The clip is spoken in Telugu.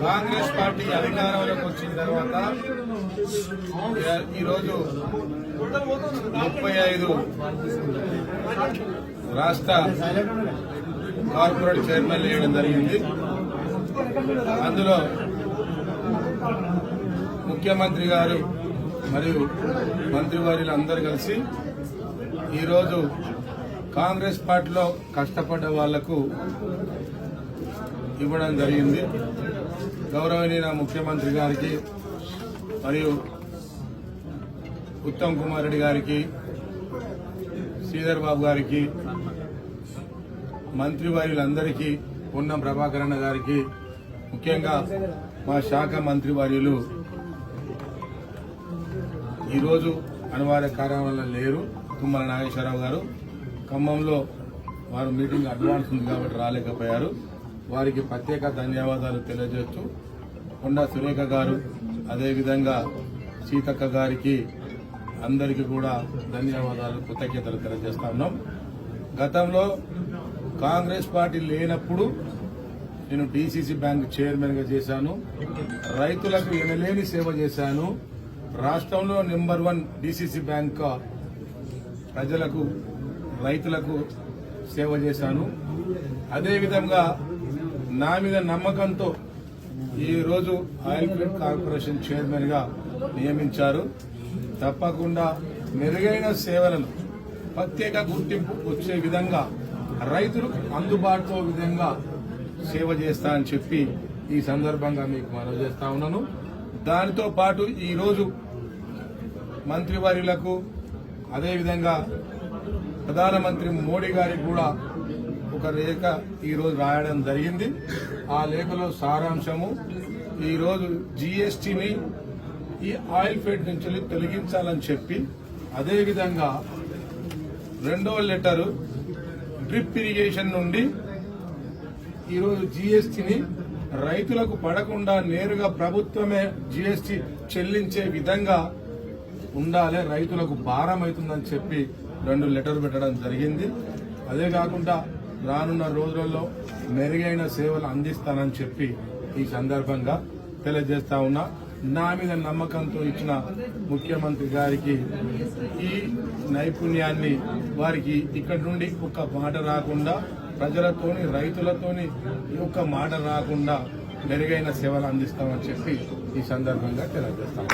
కాంగ్రెస్ పార్టీ అధికారంలోకి వచ్చిన తర్వాత ఈరోజు 35 రాష్ట్ర కార్పొరేట్ చైర్మన్ వేయడం జరిగింది. అందులో ముఖ్యమంత్రి గారు మరియు మంత్రివర్యులు అందరూ కలిసి ఈరోజు కాంగ్రెస్ పార్టీలో కష్టపడ్డ వాళ్లకు ఇవ్వడం జరిగింది. గౌరవనీయ ముఖ్యమంత్రి గారికి మరియు ఉత్తమ్ కుమార్ రెడ్డి గారికి, శ్రీధర్ బాబు గారికి, మంత్రివర్యులందరికీ, పొన్నం ప్రభాకర్ అన్న గారికి, ముఖ్యంగా మా శాఖ మంత్రివర్యులు ఈరోజు అనివార్య కారణం వల్ల లేరు. తుమ్మల నాగేశ్వరరావు గారు ఖమ్మంలో వారు మీటింగ్ అడ్వాన్స్ ఉంది కాబట్టి రాలేకపోయారు. వారికి ప్రత్యేక ధన్యవాదాలు తెలియజేస్తూ కొండా సురేఖ గారు, అదేవిధంగా సీతక్క గారికి అందరికీ కూడా ధన్యవాదాలు, కృతజ్ఞతలు తెలియజేస్తా ఉన్నాం. గతంలో కాంగ్రెస్ పార్టీ లేనప్పుడు నేను డీసీసీ బ్యాంక్ చైర్మన్ గా చేశాను. రైతులకు ఎనలేని సేవ చేశాను. రాష్ట్రంలో నెంబర్ 1 డీసీసీ బ్యాంక్ ప్రజలకు, రైతులకు సేవ చేశాను. అదేవిధంగా నా మీద నమ్మకంతో ఈరోజు ఆయిల్ ఫీడ్ కార్పొరేషన్ చైర్మన్ గా నియమించారు. తప్పకుండా మెరుగైన సేవలను, ప్రత్యేక గుర్తింపు వచ్చే విధంగా, రైతులకు అందుబాటులో విధంగా సేవ చేస్తా అని చెప్పి ఈ సందర్భంగా మీకు మనవి చేస్తా ఉన్నాను. దానితో పాటు ఈరోజు మంత్రివర్యులకు, అదేవిధంగా ప్రధానమంత్రి మోడీ గారికి కూడా ఒక లేఖ ఈరోజు రాయడం జరిగింది. ఆ లేఖలో సారాంశము ఈరోజు జీఎస్టీని ఈ ఆయిల్ ఫీడ్ నుంచి తొలగించాలని చెప్పి, అదేవిధంగా రెండవ లెటరు డ్రిప్ ఇరిగేషన్ నుండి ఈరోజు జీఎస్టీని రైతులకు పడకుండా నేరుగా ప్రభుత్వమే జీఎస్టీ చెల్లించే విధంగా ఉండాలి, రైతులకు భారం అవుతుందని చెప్పి 2 లెటర్ పెట్టడం జరిగింది. అదే కాకుండా రానున్న రోజులలో మెరుగైన సేవలు అందిస్తానని చెప్పి ఈ సందర్భంగా తెలియజేస్తా ఉన్నా. నా మీద నమ్మకంతో ఇచ్చిన ముఖ్యమంత్రి గారికి ఈ నైపుణ్యాన్ని, వారికి ఇక్కడి నుండి ఒక్క మాట రాకుండా, ప్రజలతోని, రైతులతోని ఒక్క మాట రాకుండా మెరుగైన సేవలు అందిస్తామని చెప్పి ఈ సందర్భంగా తెలియజేస్తాం.